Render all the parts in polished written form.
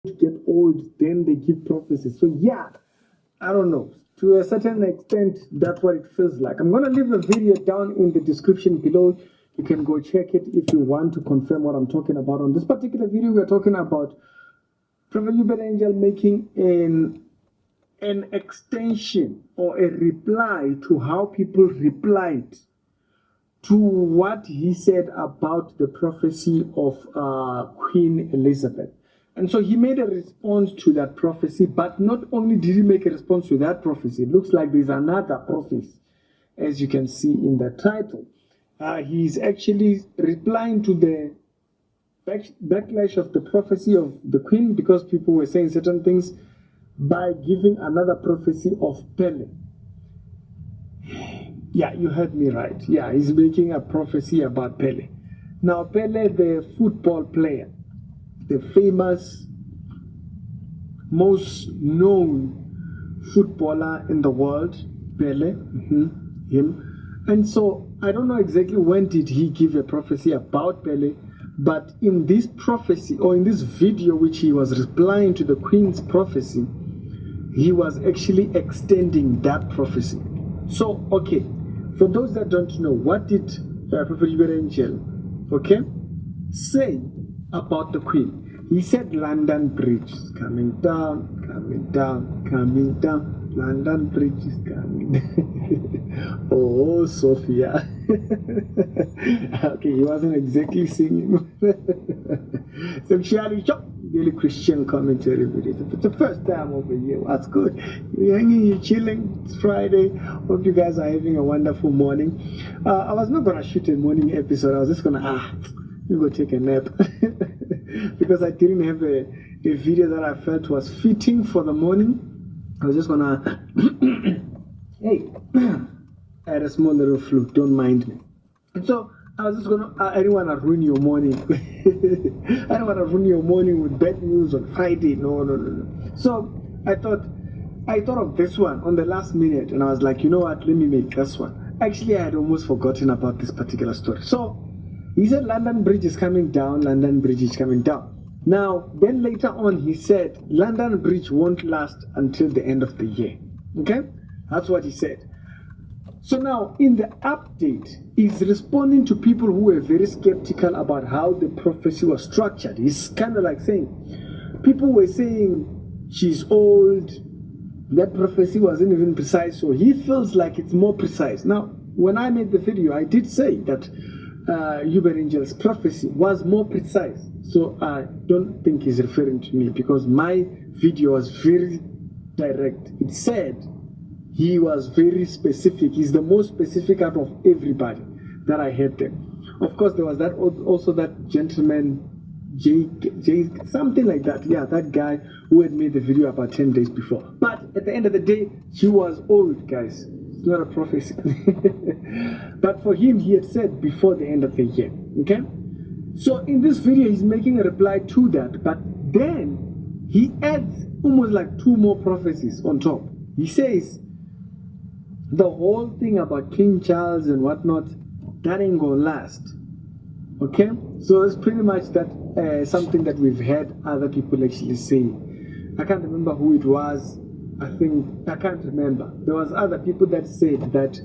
get old, then they give prophecies. So yeah, I don't know. To a certain extent, that's what it feels like. I'm gonna leave a video down in the description below. You can go check it if you want to confirm what I'm talking about. On this particular video, we're talking about Prophet Hubert Angel making an extension or a reply to how people replied to what he said about the prophecy of Queen Elizabeth. And so he made a response to that prophecy, but not only did he make a response to that prophecy, it looks like there's another prophecy, as you can see in the title. He's actually replying to the backlash of the prophecy of the Queen, because people were saying certain things, by giving another prophecy of Pele. Yeah, you heard me right. Yeah, he's making a prophecy about Pele. Now, Pele, the football player, the famous, most known footballer in the world, Pele, him. And so, I don't know exactly when did he give a prophecy about Pele, but in this prophecy, or in this video which he was replying to the Queen's prophecy, he was actually extending that prophecy. So, okay, for those that don't know, what did Prophet Hubert Angel, say about the Queen? He said London Bridge is coming down, coming down, coming down. London Bridge is coming down. Oh, Sophia. Okay, he wasn't exactly singing. So, Charlie Chop, really Christian commentary video. It's the first time over here. That's good. You're hanging, you're chilling. It's Friday. Hope you guys are having a wonderful morning. I was not going to shoot a morning episode. I was just going to, go take a nap. Because I didn't have a video that I felt was fitting for the morning. I was just going to, hey, I had a small little flu. Don't mind me. And so, I was just gonna, I didn't want to ruin your morning. I don't want to ruin your morning with bad news on Friday. No. So I thought of this one on the last minute, and I was like, you know what, let me make this one. Actually, I had almost forgotten about this particular story. So he said London Bridge is coming down, London Bridge is coming down. Now, then later on, he said London Bridge won't last until the end of the year. Okay? That's what he said. So now, in the update, he's responding to people who were very skeptical about how the prophecy was structured. He's kind of like saying, people were saying she's old, that prophecy wasn't even precise, so he feels like it's more precise. Now, when I made the video, I did say that Hubert Angel's prophecy was more precise. So I don't think he's referring to me, because my video was very direct. It said, he was very specific. He's the most specific out of everybody that I had there. Of course, there was that also that gentleman, Jake, something like that. Yeah, that guy who had made the video about 10 days before. But at the end of the day, he was old, guys. It's not a prophecy. But for him, he had said before the end of the year. Okay? So in this video, he's making a reply to that. But then he adds almost like 2 more prophecies on top. He says, the whole thing about King Charles and whatnot, that ain't gonna last. Okay? So it's pretty much that something that we've had other people actually say. I can't remember who it was. I can't remember. There was other people that said that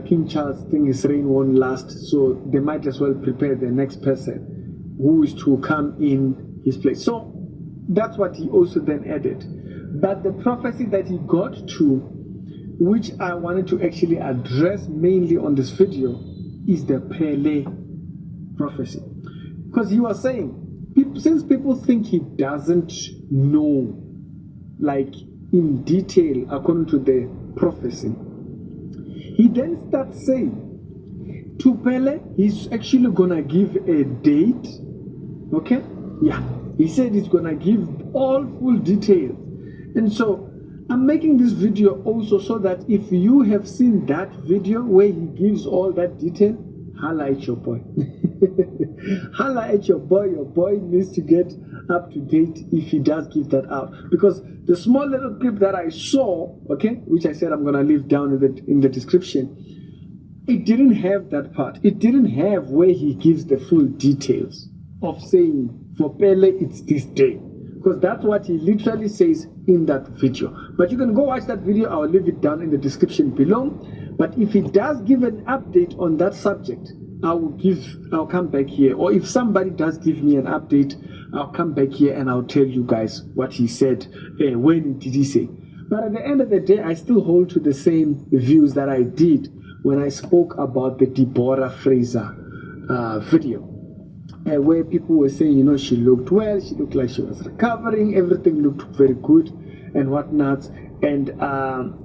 King Charles thing, his reign won't last, so they might as well prepare the next person who is to come in his place. So that's what he also then added. But the prophecy that he got to, which I wanted to actually address mainly on this video, is the Pele prophecy. Because he was saying, since people think he doesn't know, like in detail, according to the prophecy, he then starts saying, to Pele, he's actually gonna give a date. Okay? Yeah. He said he's gonna give all full details. And so, I'm making this video also so that if you have seen that video where he gives all that detail, holla at your boy. Holla at your boy. Your boy needs to get up to date if he does give that out. Because the small little clip that I saw, okay, which I said I'm going to leave down in the description, it didn't have that part. It didn't have where he gives the full details of saying, for Pele, it's this day. Because that's what he literally says in that video. But you can go watch that video. I'll leave it down in the description below. But if he does give an update on that subject, I'll come back here. Or if somebody does give me an update, I'll come back here and I'll tell you guys what he said. When did he say? But at the end of the day, I still hold to the same views that I did when I spoke about the Deborah Fraser video. Where people were saying, she looked well, she looked like she was recovering, everything looked very good and whatnot. And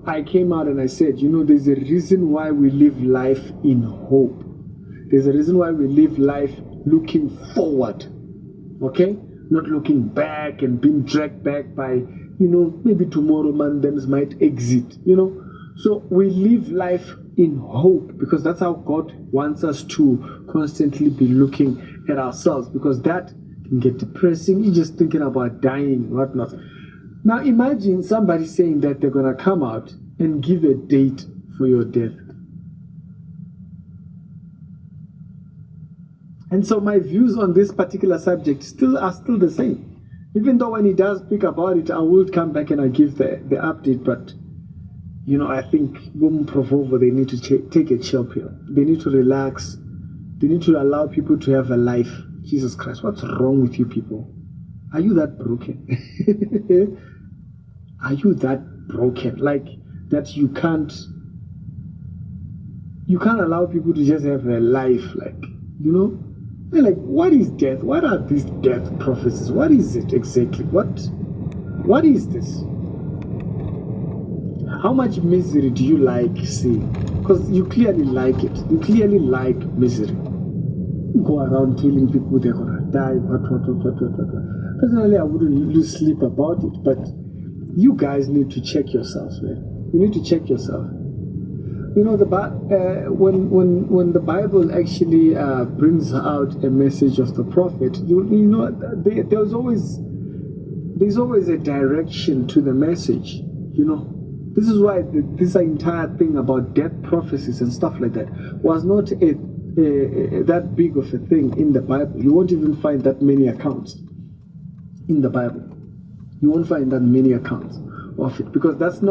I came out and I said, there's a reason why we live life in hope. There's a reason why we live life looking forward, okay? Not looking back and being dragged back by, maybe tomorrow Mandans might exit, So we live life in hope because that's how God wants us to constantly be looking at ourselves, because that can get depressing. You're just thinking about dying and whatnot. Now imagine somebody saying that they're going to come out and give a date for your death. And so my views on this particular subject are still the same. Even though when he does speak about it, I will come back and I give the update. But, I think they need to take a chill pill. They need to relax. They need to allow people to have a life. Jesus Christ, what's wrong with you people? Are you that broken? Are you that broken? Like that you can't allow people to just have a life, They're like, what is death? What are these death prophecies? What is it exactly? What is this? How much misery do you like seeing? Because you clearly like it. You clearly like misery. You go around telling people they're gonna die, what. Personally, I wouldn't lose sleep about it, but you guys need to check yourselves, man. You need to check yourself. When the Bible actually brings out a message of the prophet, there's always a direction to the message. This is why this entire thing about death prophecies and stuff like that was not that big of a thing in the Bible. You won't even find that many accounts in the Bible. You won't find that many accounts of it, because it's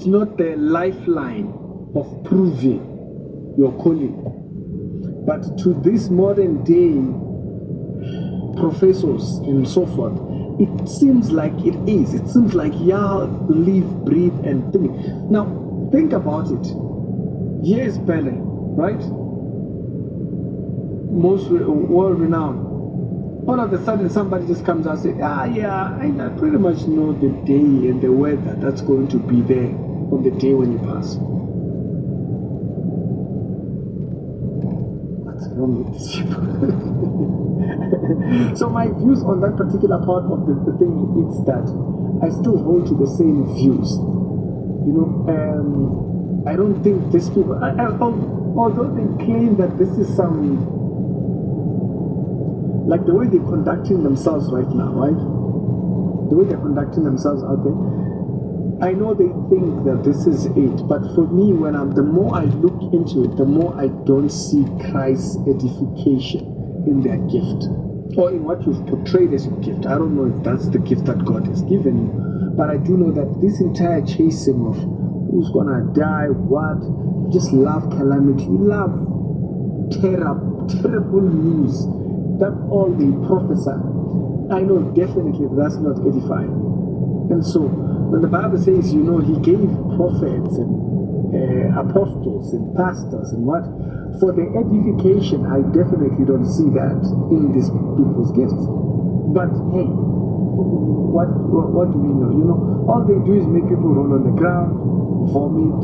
not the lifeline of proving your calling. But to these modern day professors and so forth, it seems like it is. It seems like live, breathe, and think. Now, think about it. Here's Pele, right? Most world-renowned. All of a sudden, somebody just comes out and says, I pretty much know the day and the weather that's going to be there on the day when you pass. Wrong with these people. So my views on that particular part of the thing is that I still hold to the same views. I don't think these people, although they claim that this is some, like the way they're conducting themselves right now, right? The way they're conducting themselves out there, I know they think that this is it, but for me, the more I look into it, the more I don't see Christ's edification in their gift, or in what you've portrayed as your gift. I don't know if that's the gift that God has given you, but I do know that this entire chasing of who's gonna die, what, just love calamity, love terrible news. That's all they prophesy. I know definitely that's not edifying. And so, when the Bible says, He gave prophets and apostles and pastors and what, for the edification, I definitely don't see that in these people's gifts. But hey, what do we know? All they do is make people roll on the ground, vomit.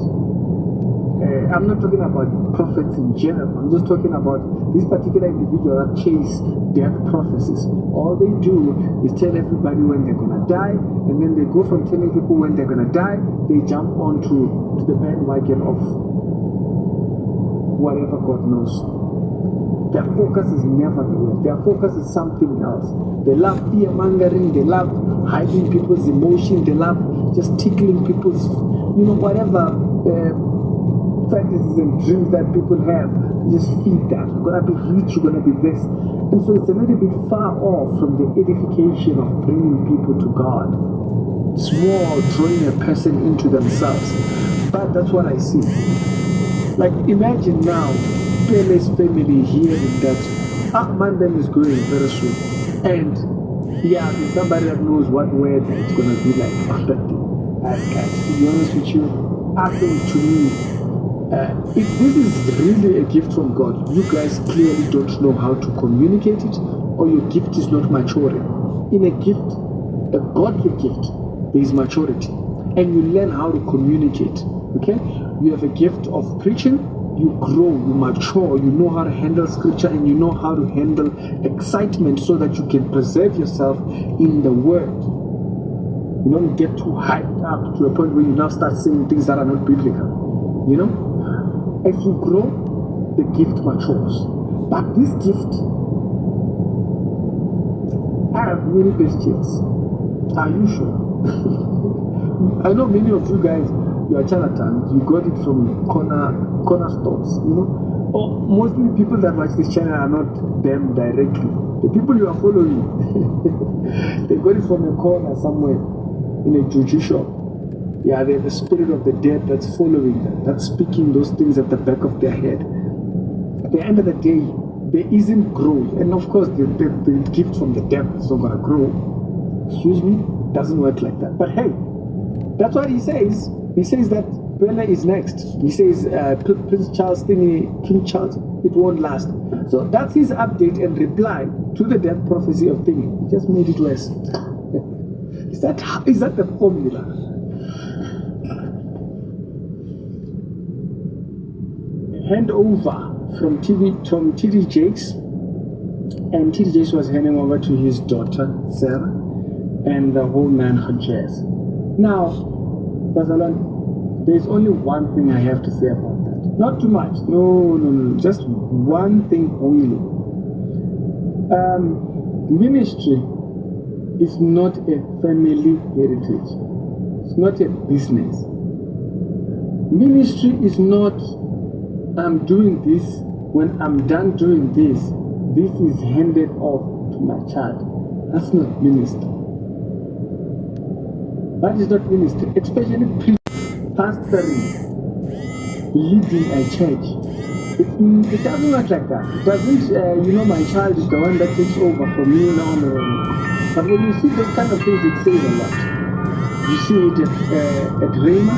I'm not talking about prophets in general. I'm just talking about this particular individual that chase death prophecies. All they do is tell everybody when they're going to die, and then they go from telling people when they're going to die, they jump onto the bandwagon of whatever God knows. Their focus is never the word. Their focus is something else. They love fear-mongering. They love hiding people's emotion. They love just tickling people's, whatever fantasies and dreams that people have. You just feed that. You're gonna be rich, you're gonna be this. And so it's a little bit far off from the edification of bringing people to God. It's more drawing a person into themselves. But that's what I see. Like, imagine now, Pele's family hearing that Mandem is going very soon. And yeah, there's somebody that knows what word it's gonna be like after the. To be honest with you, I think to me, if this is really a gift from God, you guys clearly don't know how to communicate it, or your gift is not maturing. In a gift, a godly gift, there is maturity, and you learn how to communicate. Okay, you have a gift of preaching. You grow, you mature, you know how to handle scripture, and you know how to handle excitement so that you can preserve yourself in the word. You don't get too hyped up to a point where you now start saying things that are not biblical. You know? As you grow, the gift matures. But this gift, I have many questions. Are you sure? I know many of you guys, you are charlatans. You got it from corner stores, you know? Or mostly people that watch this channel are not them directly. The people you are following, they got it from a corner somewhere in a juju shop. Yeah, they're the spirit of the dead that's following them, that's speaking those things at the back of their head. At the end of the day, there isn't growth. And of course, the gift from the devil is not going to grow. Excuse me? Doesn't work like that. But hey, that's what he says. He says that Bella is next. He says Prince Charles thingy, King Charles, it won't last. So that's his update and reply to the death prophecy of thingy. He just made it worse. Is that the formula? Hand over from TD Jakes, and TD Jakes was handing over to his daughter Sarah and the whole man Hajez. Now, Bazalan, there's only one thing I have to say about that. Not too much. No. Just one thing only. Ministry is not a family heritage. It's not a business. Ministry is not, I'm doing this, when I'm done doing this is handed off to my child. That's not ministry. That is not ministry, especially pastoring, leading a church. It doesn't work like that. It doesn't, my child is the one that takes over from me now. But when you see those kind of things, it says a lot. You see it at Rhema.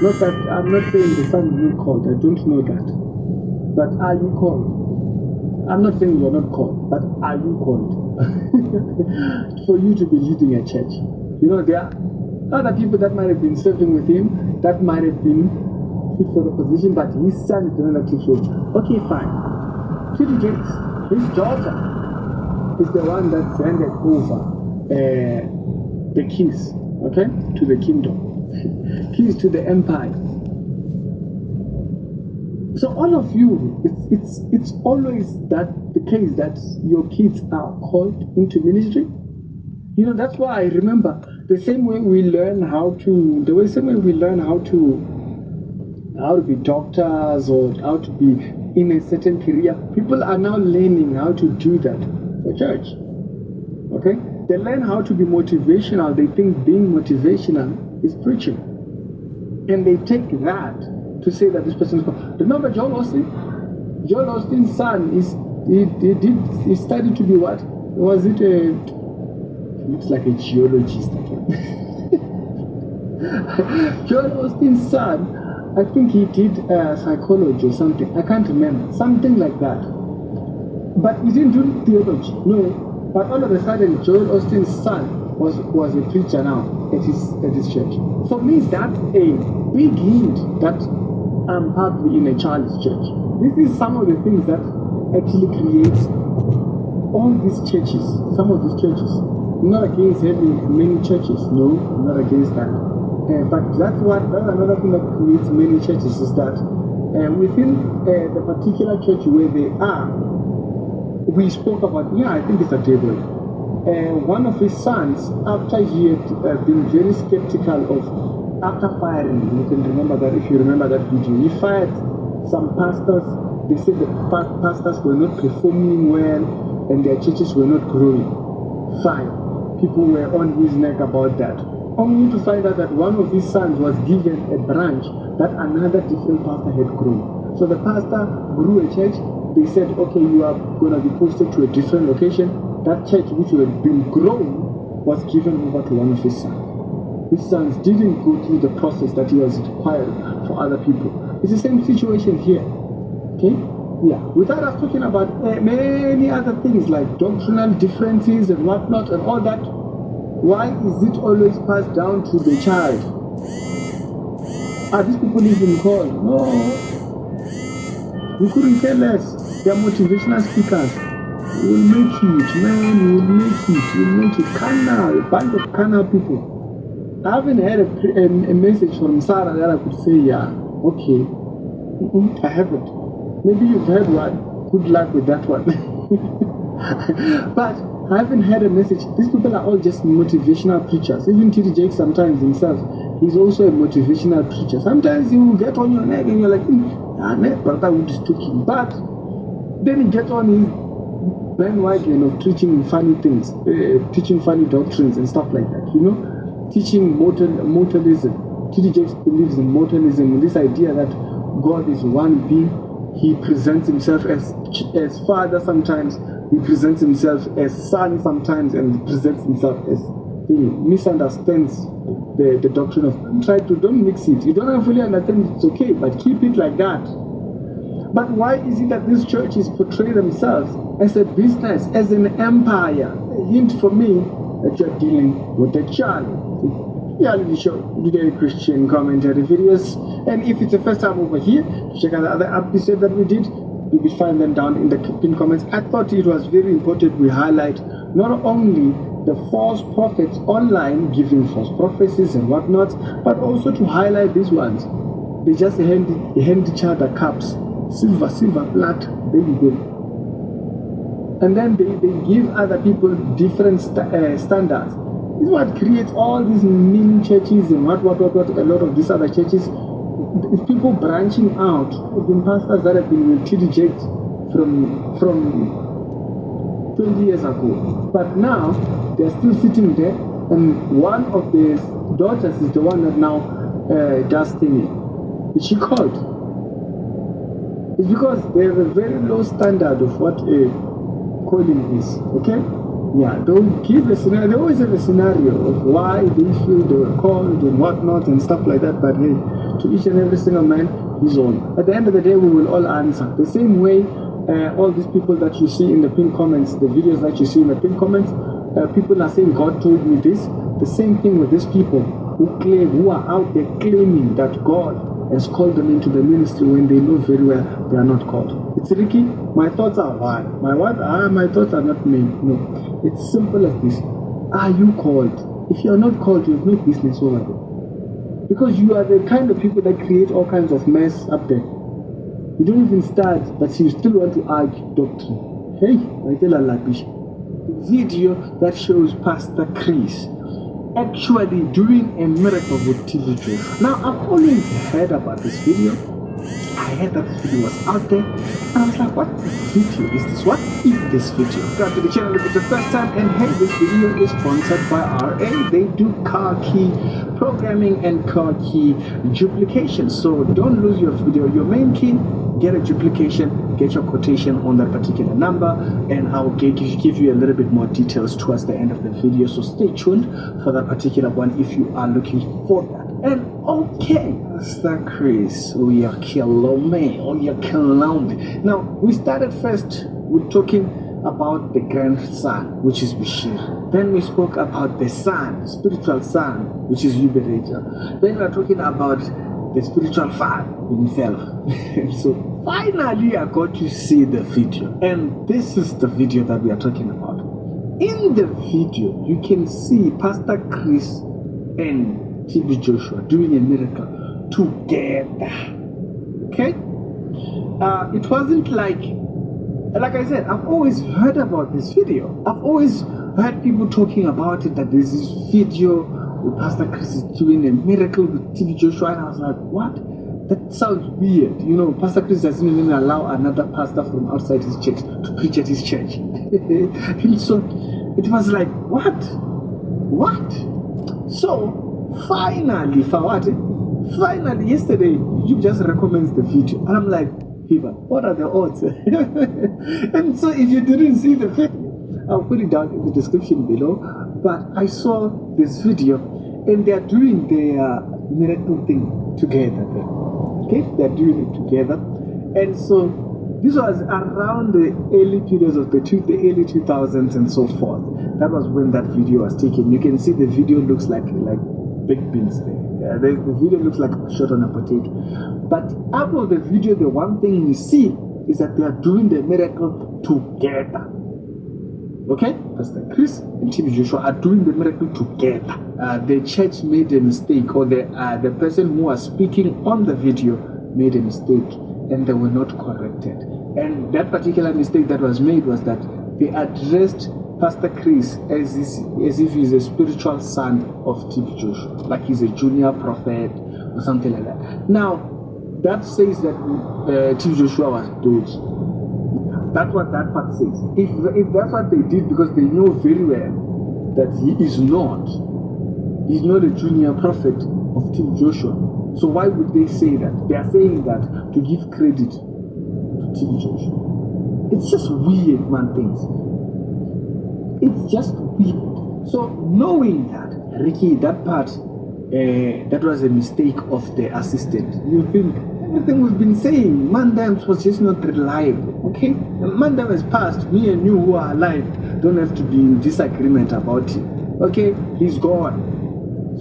Not that, I'm not saying the son is not called, I don't know that. But are you called? I'm not saying you're not called, but are you called? For you to be leading a church. There are other people that might have been serving with him, that might have been fit for the position, but his son is the one that takes over. Okay, fine. TD Jakes, his daughter, is the one that's handed over the keys, okay, to the kingdom, keys to the empire. So all of you, it's always that the case that your kids are called into ministry. That's why I remember the same way we learn how to be doctors or how to be in a certain career. People are now learning how to do that for church. Okay? They learn how to be motivational. They think being motivational is preaching. And they take that to say that this person is called. Remember Joel Austin? Joel Austin's son he studied to be what? Was it looks like a geologist. Joel Austin's son, I think he did psychology or something. I can't remember. Something like that. But he didn't do theology. No. But all of a sudden, Joel Austin's son was a preacher now at his church. For me, that's a big hint that I'm partly in a child's church. This is some of the things that actually creates all these churches, some of these churches. I'm not against having many churches. No, I'm not against that. But that's another thing that creates many churches is that within the particular church where they are, we spoke about, I think it's a table. One of his sons, after he had been very skeptical of after firing, you can remember that if you remember that video, he fired some pastors. They said the pastors were not performing well and their churches were not growing. Fine. People were on his neck about that. Only to find out that one of his sons was given a branch that another different pastor had grown. So the pastor grew a church. They said, okay, you are going to be posted to a different location. That church which had been grown was given over to one of his sons. His sons didn't go through the process that he was required for other people. It's the same situation here. Okay? Yeah. Without us talking about many other things like doctrinal differences and whatnot and all that, why is it always passed down to the child? Are these people even called? No. We couldn't care less. They are motivational speakers. We'll make it, man. We'll make it. We'll make it. Carnal, a bunch of carnal people. I haven't had a message from Sarah that I could say, yeah, okay. I haven't. Maybe you've heard one. Good luck with that one. But I haven't had a message. These people are all just motivational preachers. Even T.D. Jakes sometimes himself, he's also a motivational preacher. Sometimes he will get on your neck and you're like, brother Wood is talking. But then he gets on his bandwagon of teaching funny things, teaching funny doctrines and stuff like that, you know? Teaching mortalism. T.D. Jakes believes in mortalism, this idea that God is one being. He presents himself as father sometimes, he presents himself as son sometimes, and he presents himself as misunderstands the doctrine of God. Don't mix it. You don't have to fully understand it's okay, but keep it like that. But why is it that these churches portray themselves as a business, as an empire? A hint for me that you're dealing with a child. Reality show, today Christian commentary videos, and if it's the first time over here, check out the other episodes that we did. You will find them down in the pinned comments. I thought it was very important we highlight not only the false prophets online giving false prophecies and whatnot, but also to highlight these ones. They just hand each other cups, silver, blood, there you go. And then they give other people different standards. This is what creates all these mini churches and what, a lot of these other churches. It's people branching out. There have been pastors that have been with T.D. Jakes from 20 years ago. But now, they're still sitting there, and one of the daughters is the one that now does thingy. Is she called? It's because they have a very low standard of what a calling is. Okay? Yeah, don't give a scenario. They always have a scenario of why they feel they were called and whatnot and stuff like that. But hey, to each and every single man, his own. At the end of the day, we will all answer. The same way, all these people that you see in the pinned comments, the videos that you see in the pinned comments, people are saying, God told me this. The same thing with these people who are out there claiming that God has called them into the ministry when they know very well they are not called. It's Ricky. My thoughts are why? My thoughts are not made. No. It's simple as this. Are you called? If you are not called, you have no business over there. Because you are the kind of people that create all kinds of mess up there. You don't even start, but you still want to argue doctrine. Hey, I tell Allah, video that shows Pastor Chris actually doing a miracle with T.D. Jakes. Now, I've always heard about this video. I heard that this video was out there, and I was like, what video is this? What is this video? Come to the channel if it's the first time, and hey, this video is sponsored by RA. They do car key programming and car key duplication. So don't lose your main key, get a duplication, get your quotation on that particular number, and I'll give you a little bit more details towards the end of the video. So stay tuned for that particular one if you are looking for that. And okay, Pastor Chris, we are killing me. Now, we started first with talking about the grandson, which is Bashir. Then we spoke about the son, spiritual son, which is Liberator. Then we are talking about the spiritual father himself. So finally, I got to see the video, and this is the video that we are talking about. In the video, you can see Pastor Chris and T.B. Joshua doing a miracle together. Okay? It wasn't like I said, I've always heard about this video. I've always heard people talking about it, that there's this video Pastor Chris is doing a miracle with TB Joshua, and I was like, what? That sounds weird. You know, Pastor Chris doesn't even allow another pastor from outside his church to preach at his church. And so it was like, what? So finally, finally yesterday, you just recommends the video, and I'm like, Hiba, what are the odds? And so if you didn't see the video, I'll put it down in the description below. But I saw this video, and they are doing their miracle thing together. Okay, they're doing it together, and so this was around the early periods of the early 2000s and so forth. That was when that video was taken. You can see the video looks like baked beans there. Yeah, the video looks like a shot on a potato. But out of the video, the one thing you see is that they are doing the miracle together. Okay, Pastor Chris and TB Joshua are doing the miracle together. The church made a mistake, or the person who was speaking on the video made a mistake, and they were not corrected. And that particular mistake that was made was that they addressed Pastor Chris as if he's a spiritual son of TB Joshua, like he's a junior prophet or something like that. Now, that says that TB Joshua was doge. That's what that part says. If that's what they did, because they know very well that he's not a junior prophet of TB Joshua. So why would they say that? They are saying that to give credit to TB Joshua. It's just weird, man, things. It's just weird. So knowing that, Ricky, that part, that was a mistake of the assistant. You think everything we've been saying, Mandams was just not reliable. Okay? Mandam has passed. Me and you who are alive don't have to be in disagreement about him. Okay? He's gone.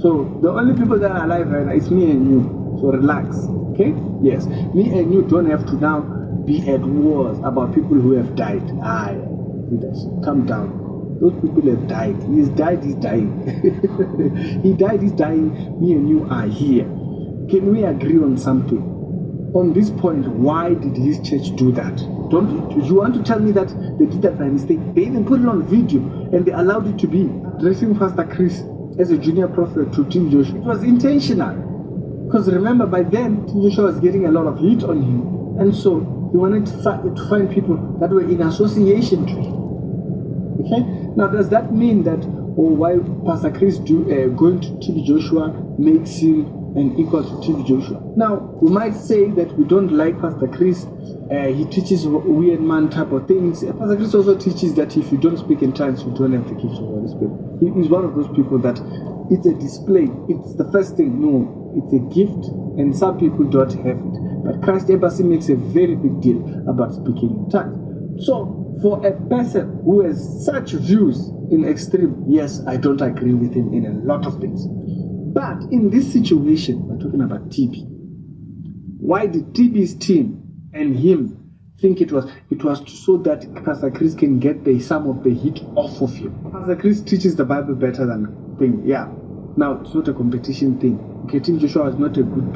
So the only people that are alive right now is me and you. So relax. Okay? Yes. Me and you don't have to now be at wars about people who have died. Calm down. Those people have died. He's died, he's dying. He died, he's dying. Me and you are here. Can we agree on something? On this point, why did his church do that? Do you want to tell me that they did that by mistake? They even put it on video, and they allowed it to be addressing Pastor Chris as a junior prophet to TB Joshua. It was intentional. Because remember, by then, TB Joshua was getting a lot of heat on him. And so, he wanted to find people that were in association to him. Okay? Now, does that mean that, why Pastor Chris going to TB Joshua makes him an equal to TB Joshua? Now, we might say that we don't like Pastor Chris. He teaches weird man type of things. Pastor Chris also teaches that if you don't speak in tongues, you don't have the gift of the Holy Spirit. He is one of those people that it's a display. It's the first thing. No, it's a gift, and some people don't have it. But Christ Embassy makes a very big deal about speaking in tongues. So, for a person who has such views in extreme, yes, I don't agree with him in a lot of things. But in this situation, we're talking about TB. Why did TB's team and him think it was so that Pastor Chris can get some of the heat off of him? Pastor Chris teaches the Bible better than thing. Yeah. Now, it's not a competition thing. Okay, TB Joshua is not a good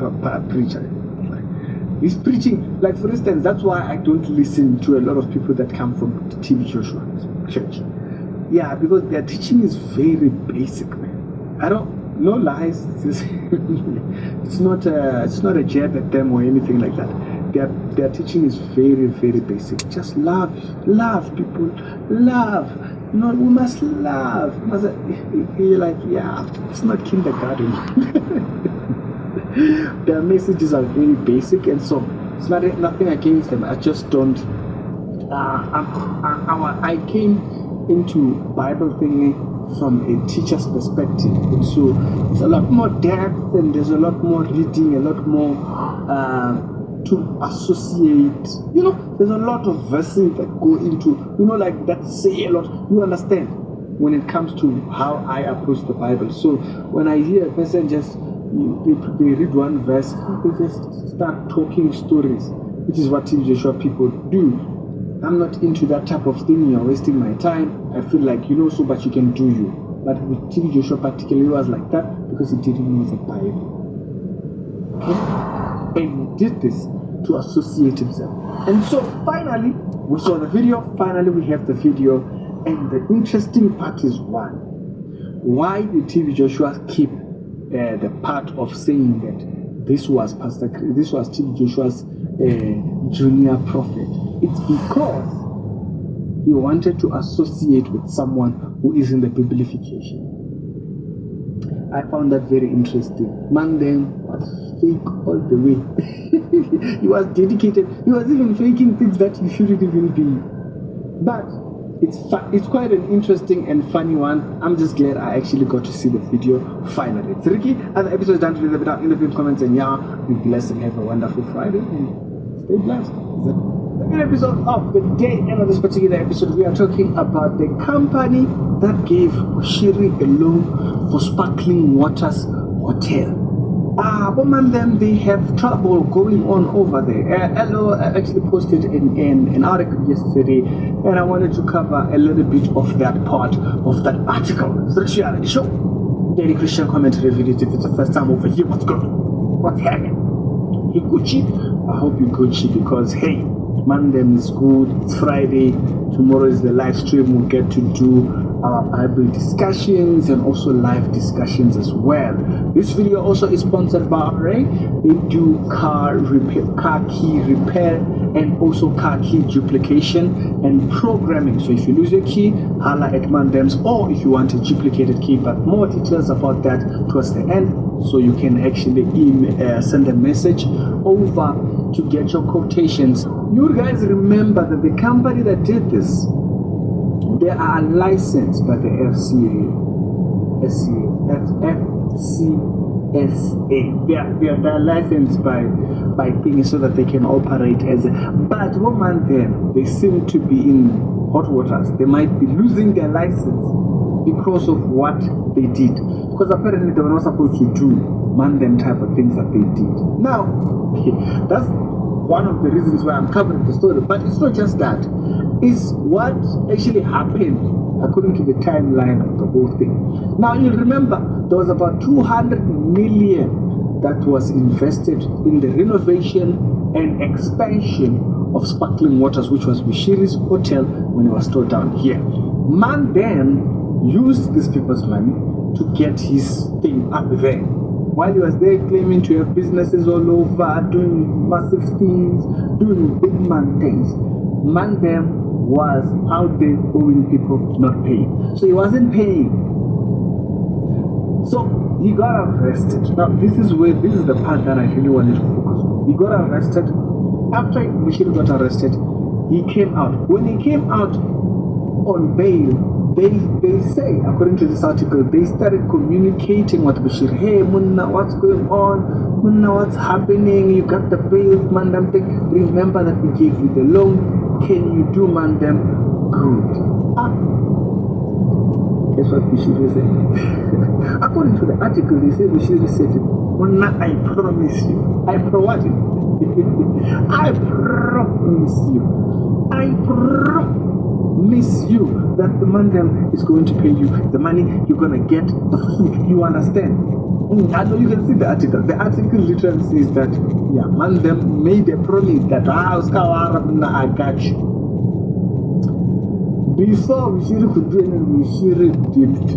preacher. He's preaching, like for instance, that's why I don't listen to a lot of people that come from TB Joshua's church. Yeah, because their teaching is very basic, man. No lies. It's not a jab at them or anything like that. Their teaching is very, very basic. Just love people, love. We must love. You're like, yeah, it's not kindergarten. Their messages are very basic, and so it's nothing against them. I just don't. I came into Bible thingy from a teacher's perspective, and so there's a lot more depth, and there's a lot more reading, a lot more to associate. There's a lot of verses that go into, like that say a lot. You understand when it comes to how I approach the Bible. So when I hear a person just they read one verse, they just start talking stories, which is what TB Joshua people do. I'm not into that type of thing. You're wasting my time. I feel like so much you can do you. But with TB Joshua particularly was like that because he didn't know the Bible. Okay? And he did this to associate himself. And so finally, we saw the video. Finally, we have the video. And the interesting part is one. why did TV Joshua keep the part of saying that this was TV Joshua's junior prophet? It's because he wanted to associate with someone who is in the biblification. I found that very interesting. Mandem was fake all the way. He was dedicated. He was even faking things that he shouldn't even be. But it's quite an interesting and funny one. I'm just glad I actually got to see the video finally. It's Ricky. Other episodes done to leave it out in the comments, and yeah, be blessed and have a wonderful Friday and stay blessed. Second episode of the day, and on this particular episode we are talking about the company that gave Bushiri a loan for Sparkling Waters Hotel. Woman, then they have trouble going on over there. Hello, I actually posted an article yesterday, and I wanted to cover a little bit of that part of that article. So let's reality show. Daily Christian commentary videos. If it's the first time over here, what's good? What's happening? Hey Gucci, I hope you Gucci, because hey, Monday is good. It's Friday. Tomorrow is the live stream. We'll get to do our Bible discussions and also live discussions as well. This video also is sponsored by Ray. They do car repair, car key repair, and also car key duplication and programming. So if you lose your key, holla at Mandems, or if you want a duplicated key, but more details about that towards the end. So you can actually send a message over to get your quotations. You guys remember that the company that did this, they are licensed by the FCA. They are licensed by things so that they can operate as a. But woman, then they seem to be in hot waters. They might be losing their license because of what they did. Because apparently they were not supposed to do them type of things that they did. Now, that's one of the reasons why I'm covering the story. But it's not just that. It's what actually happened according to the timeline of the whole thing. Now you remember there was about 200 million that was invested in the renovation and expansion of Sparkling Waters, which was Bushiri's hotel when it was stored down here. Man then used these people's money to get his thing up there. While he was there claiming to have businesses all over, doing massive things, doing big man things, man then was out there owing people not paying. So he wasn't paying. So he got arrested. Now this is the part that I really wanted to focus on. He got arrested. After Bushiri got arrested, he came out. When he came out on bail, they say, according to this article, they started communicating with Bushiri. Hey Munna, what's going on? Munna, what's happening? You got the bail, Mandam thing. Remember that we gave you the loan. Can you do Mandam good? Guess what Bushiri said? According to the article, they say Bushiri said, Munna, I promise you. I promise you that the Mandem is going to pay you the money, you're going to get the food. You understand? I know you can see the article. The article literally says that, yeah, Mandem made a promise that I got you. Before Bushiri could do anything, Bushiri dipped.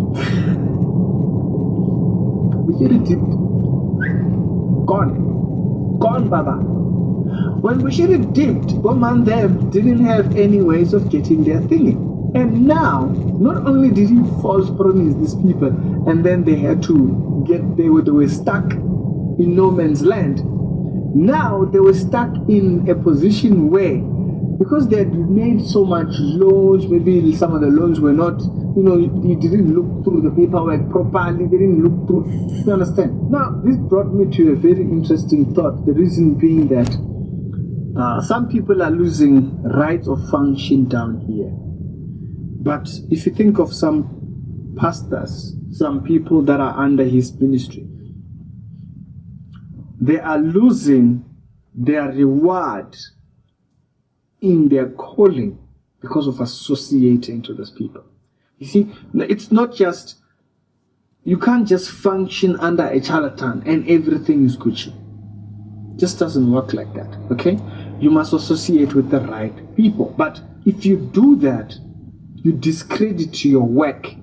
Bushiri dipped. Gone, Baba. When Bushiri dipped, one them didn't have any ways of getting their thingy. And now, not only did he false promise these people, and then they had to they were stuck in no man's land. Now they were stuck in a position where, because they had made so much loans, maybe some of the loans were not, you didn't look through the paperwork properly, they didn't look through, you understand? Now, this brought me to a very interesting thought, the reason being that some people are losing rights of function down here. But if you think of some pastors, some people that are under his ministry, they are losing their reward in their calling because of associating to these people. You see, it's not just, you can't just function under a charlatan and everything is Gucci. It just doesn't work like that, okay? You must associate with the right people. But if you do that, you discredit your work.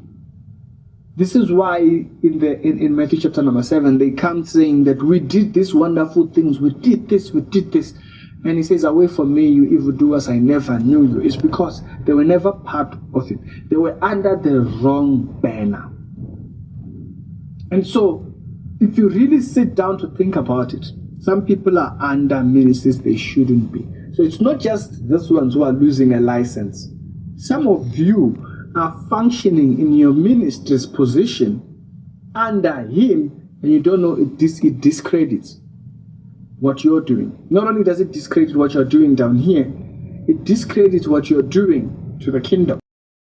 This is why in Matthew chapter number 7, they come saying that we did these wonderful things, we did this. And he says, away from me, you evildoers, I never knew you. It's because they were never part of it. They were under the wrong banner. And so, if you really sit down to think about it, some people are under ministries they shouldn't be. So it's not just those ones who are losing a license. Some of you are functioning in your ministry's position under him, and you don't know it discredits what you're doing. Not only does it discredit what you're doing down here, it discredits what you're doing to the kingdom.